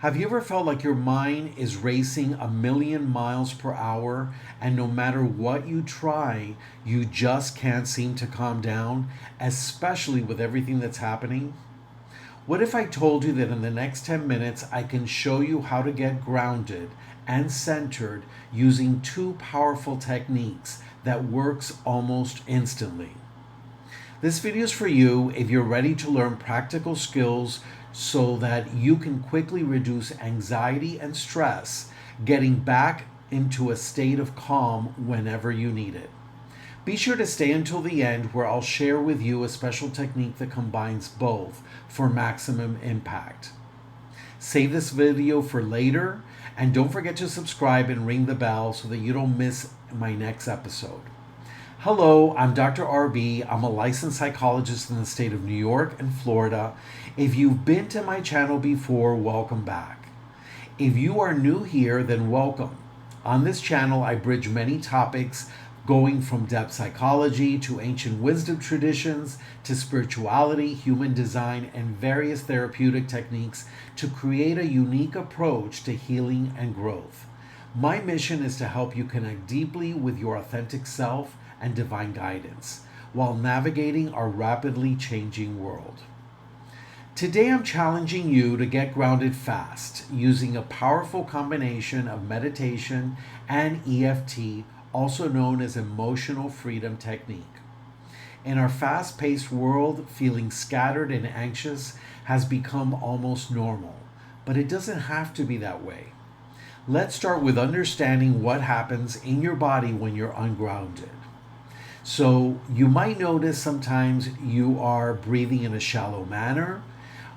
Have you ever felt like your mind is racing a million miles per hour and no matter what you try, you just can't seem to calm down, especially with everything that's happening? What if I told you that in the next 10 minutes I can show you how to get grounded and centered using two powerful techniques that works almost instantly? This video is for you if you're ready to learn practical skills so that you can quickly reduce anxiety and stress, getting back into a state of calm whenever you need it. Be sure to stay until the end where I'll share with you a special technique that combines both for maximum impact. Save this video for later and don't forget to subscribe and ring the bell so that you don't miss my next episode. Hello, I'm Dr. RB. I'm a licensed psychologist in the state of New York and Florida. If you've been to my channel before, welcome back. If you are new here, then welcome. On this channel, I bridge many topics going from depth psychology to ancient wisdom traditions to spirituality, human design, and various therapeutic techniques to create a unique approach to healing and growth. My mission is to help you connect deeply with your authentic self and divine guidance while navigating our rapidly changing world. Today I'm challenging you to get grounded fast using a powerful combination of meditation and EFT, also known as emotional freedom technique. In our fast-paced world, feeling scattered and anxious has become almost normal, but it doesn't have to be that way. Let's start with understanding what happens in your body when you're ungrounded. So you might notice sometimes you are breathing in a shallow manner,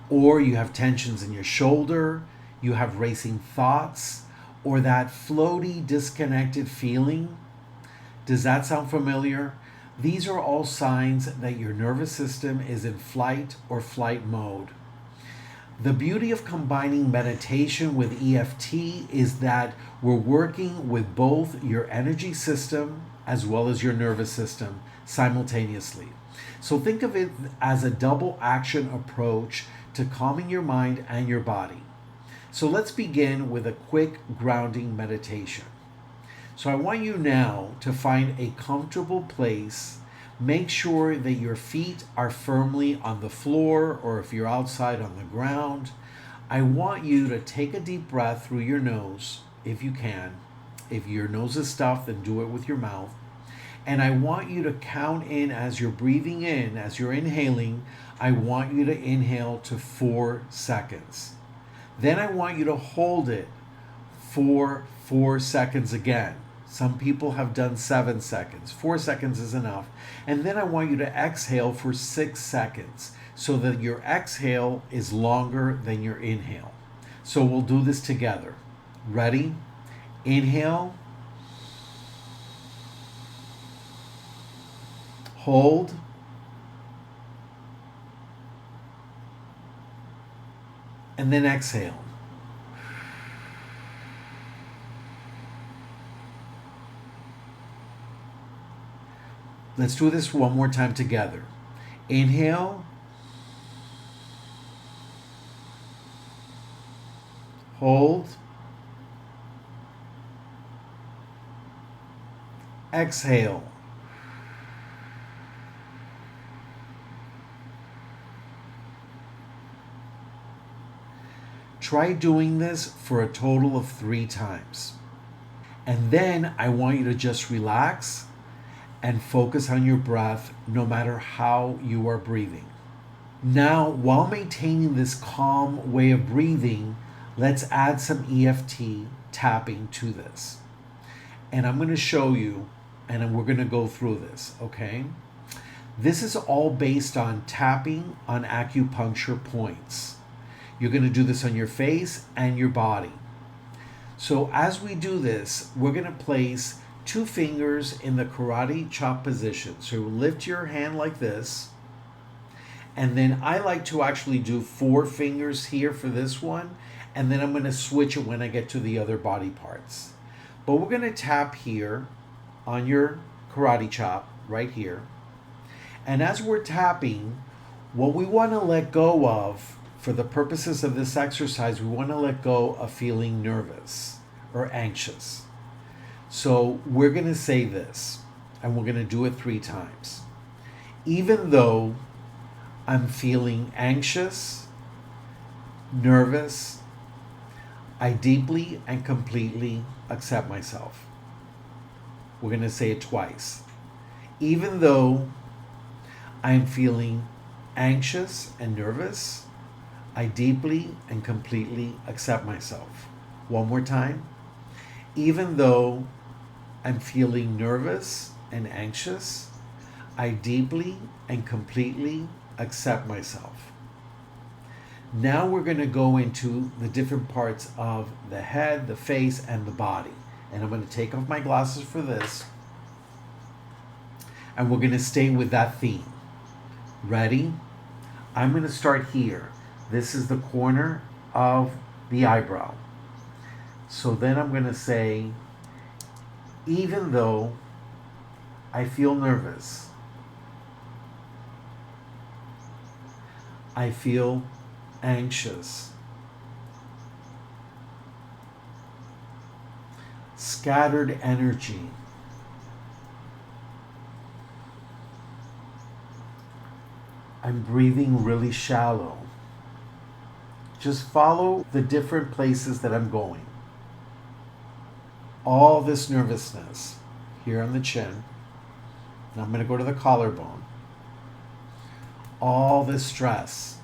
or you have tensions in your shoulder, you have racing thoughts, or that floaty, disconnected feeling. Does that sound familiar? These are all signs that your nervous system is in fight or flight mode. The beauty of combining meditation with EFT is that we're working with both your energy system as well as your nervous system simultaneously. So think of it as a double action approach to calming your mind and your body. So let's begin with a quick grounding meditation. So I want you now to find a comfortable place. Make sure that your feet are firmly on the floor, or if you're outside, on the ground. I want you to take a deep breath through your nose, if you can. If your nose is stuffed, then do it with your mouth. And I want you to count in as you're breathing in, as you're inhaling, I want you to inhale to 4 seconds. Then I want you to hold it for 4 seconds again. Some people have done 7 seconds. 4 seconds is enough. And then I want you to exhale for 6 seconds so that your exhale is longer than your inhale. So we'll do this together. Ready? Inhale. Hold. And then exhale. Let's do this one more time together. Inhale. Hold. Exhale. Try doing this for a total of 3 times. And then I want you to just relax and focus on your breath no matter how you are breathing. Now, while maintaining this calm way of breathing, let's add some EFT tapping to this. And I'm going to show you, and we're going to go through this, okay? This is all based on tapping on acupuncture points. You're going to do this on your face and your body. So as we do this, we're going to place 2 fingers in the karate chop position. So lift your hand like this. And then I like to actually do 4 fingers here for this one. And then I'm going to switch it when I get to the other body parts. But we're going to tap here on your karate chop right here. And as we're tapping, what we want to let go of for the purposes of this exercise, we want to let go of feeling nervous or anxious. So we're going to say this, and we're going to do it 3 times. Even though I'm feeling anxious, nervous, I deeply and completely accept myself. We're going to say it twice. Even though I'm feeling anxious and nervous, I deeply and completely accept myself. One more time. Even though I'm feeling nervous and anxious, I deeply and completely accept myself. Now we're going to go into the different parts of the head, the face, and the body. And I'm going to take off my glasses for this. And we're going to stay with that theme. Ready? I'm going to start here. This is the corner of the eyebrow. So then I'm going to say, even though I feel nervous, I feel anxious, scattered energy, I'm breathing really shallow. Just follow the different places that I'm going. All this nervousness here on the chin. Now I'm going to go to the collarbone. All this stress.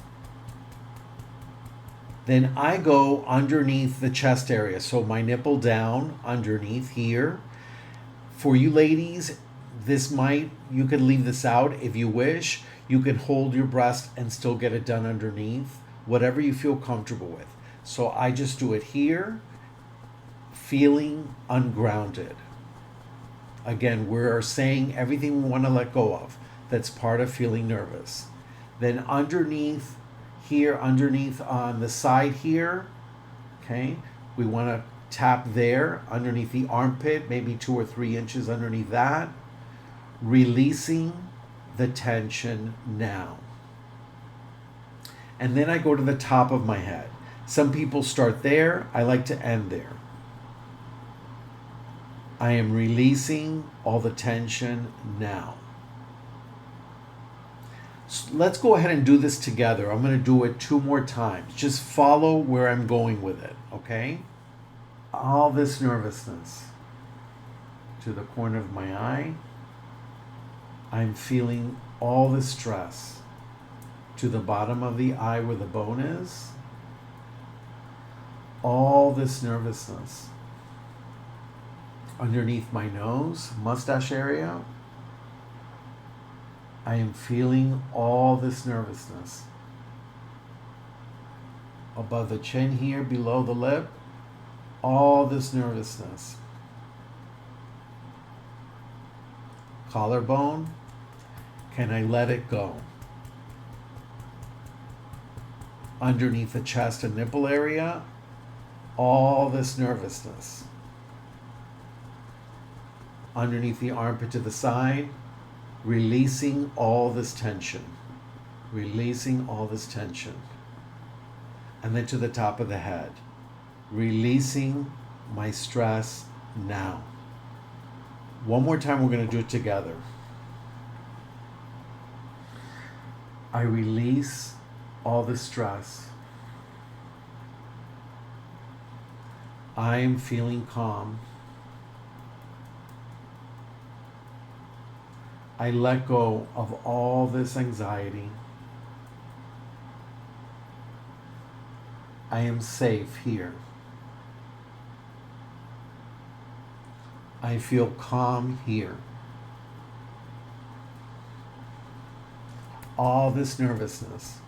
Then I go underneath the chest area. So my nipple down underneath here. For you ladies, you can leave this out if you wish. You can hold your breast and still get it done underneath. Whatever you feel comfortable with. So I just do it here, feeling ungrounded. Again, we're saying everything we want to let go of. That's part of feeling nervous. Then underneath here, underneath on the side here, okay, we want to tap there, underneath the armpit, maybe 2 or 3 inches underneath that, releasing the tension now. And then I go to the top of my head. Some people start there. I like to end there. I am releasing all the tension now. So let's go ahead and do this together. I'm going to do it 2 more times. Just follow where I'm going with it, okay? All this nervousness to the corner of my eye. I'm feeling all the stress to the bottom of the eye where the bone is. All this nervousness underneath my nose, mustache area. I am feeling all this nervousness. Above the chin here, below the lip, all this nervousness. Collarbone, can I let it go? Underneath the chest and nipple area, all this nervousness. Underneath the armpit to the side, releasing all this tension. Releasing all this tension. And then to the top of the head, releasing my stress now. One more time, we're going to do it together. I release all the stress. I am feeling calm. I let go of all this anxiety. I am safe here. I feel calm here. All this nervousness,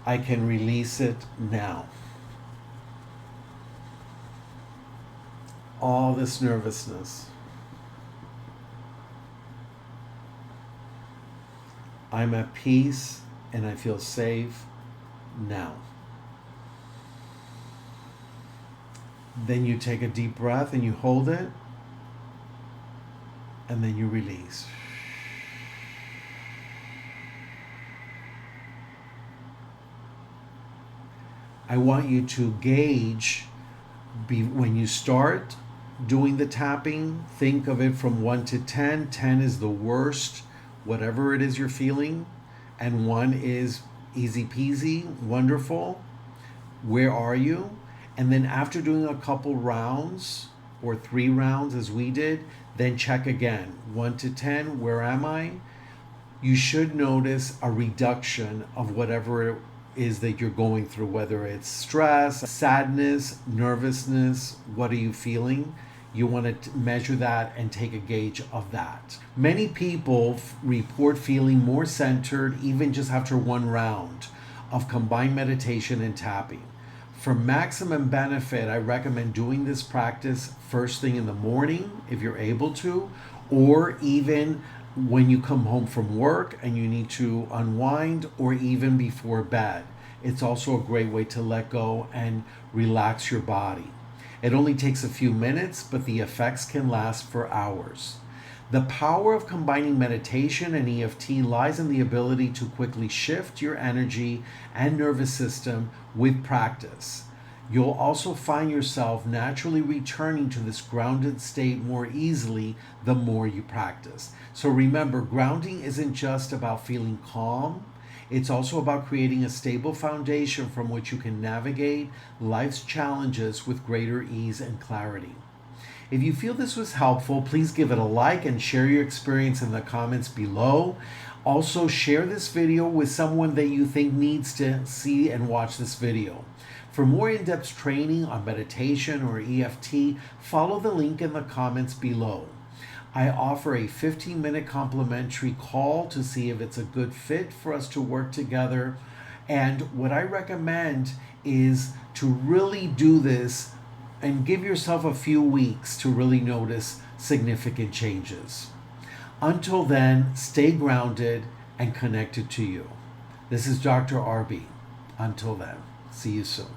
I can release it now. All this nervousness, I'm at peace and I feel safe now. Then you take a deep breath and you hold it, and then you release. I want you to gauge when you start doing the tapping, think of it from 1 to 10. 10 is the worst, whatever it is you're feeling, and 1 is easy peasy, wonderful. Where are you? And then after doing a couple rounds or 3 rounds as we did, then check again. 1 to 10, where am I? You should notice a reduction of whatever it is that you're going through, whether it's stress, sadness, nervousness. What are you feeling? You want to measure that and take a gauge of that. Many people report feeling more centered even just after 1 round of combined meditation and tapping. For maximum benefit, I recommend doing this practice first thing in the morning if you're able to, or even when you come home from work and you need to unwind, or even before bed. It's also a great way to let go and relax your body. It only takes a few minutes, but the effects can last for hours. The power of combining meditation and EFT lies in the ability to quickly shift your energy and nervous system with practice. You'll also find yourself naturally returning to this grounded state more easily the more you practice. So remember, grounding isn't just about feeling calm. It's also about creating a stable foundation from which you can navigate life's challenges with greater ease and clarity. If you feel this was helpful, please give it a like and share your experience in the comments below. Also, share this video with someone that you think needs to see and watch this video. For more in-depth training on meditation or EFT, follow the link in the comments below. I offer a 15-minute complimentary call to see if it's a good fit for us to work together. And what I recommend is to really do this and give yourself a few weeks to really notice significant changes. Until then, stay grounded and connected to you. This is Dr. RB. Until then, see you soon.